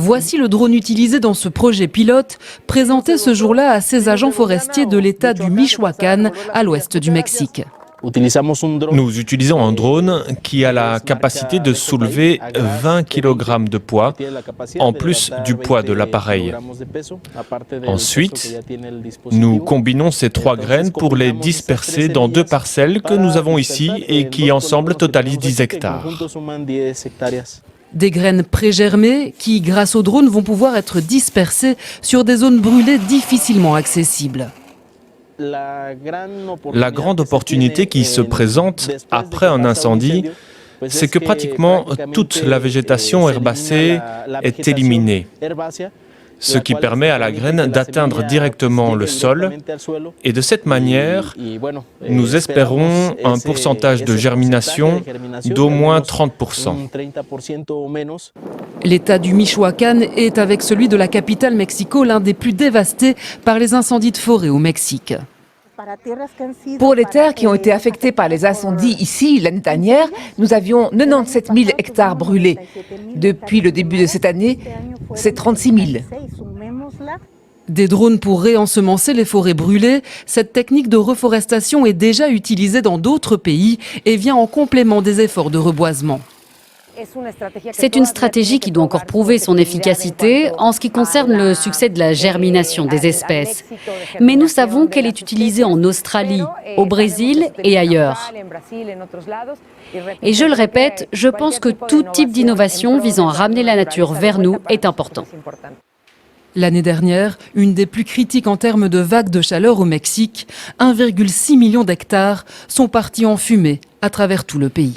Voici le drone utilisé dans ce projet pilote, présenté ce jour-là à ces agents forestiers de l'État du Michoacán, à l'ouest du Mexique. Nous utilisons un drone qui a la capacité de soulever 20 kg de poids, en plus du poids de l'appareil. Ensuite, nous combinons ces 3 graines pour les disperser dans 2 parcelles que nous avons ici et qui ensemble totalisent 10 hectares. Des graines prégermées qui, grâce au drone, vont pouvoir être dispersées sur des zones brûlées difficilement accessibles. La grande opportunité qui se présente après un incendie, c'est que pratiquement toute la végétation herbacée est éliminée, ce qui permet à la graine d'atteindre directement le sol. Et de cette manière, nous espérons un pourcentage de germination d'au moins 30%. L'État du Michoacán est, avec celui de la capitale Mexico, l'un des plus dévastés par les incendies de forêt au Mexique. Pour les terres qui ont été affectées par les incendies ici, l'année dernière, nous avions 97 000 hectares brûlés. Depuis le début de cette année, c'est 36 000. Des drones pour réensemencer les forêts brûlées, cette technique de reforestation est déjà utilisée dans d'autres pays et vient en complément des efforts de reboisement. C'est une stratégie qui doit encore prouver son efficacité en ce qui concerne le succès de la germination des espèces. Mais nous savons qu'elle est utilisée en Australie, au Brésil et ailleurs. Et je le répète, je pense que tout type d'innovation visant à ramener la nature vers nous est important. L'année dernière, une des plus critiques en termes de vagues de chaleur au Mexique, 1,6 million d'hectares sont partis en fumée à travers tout le pays.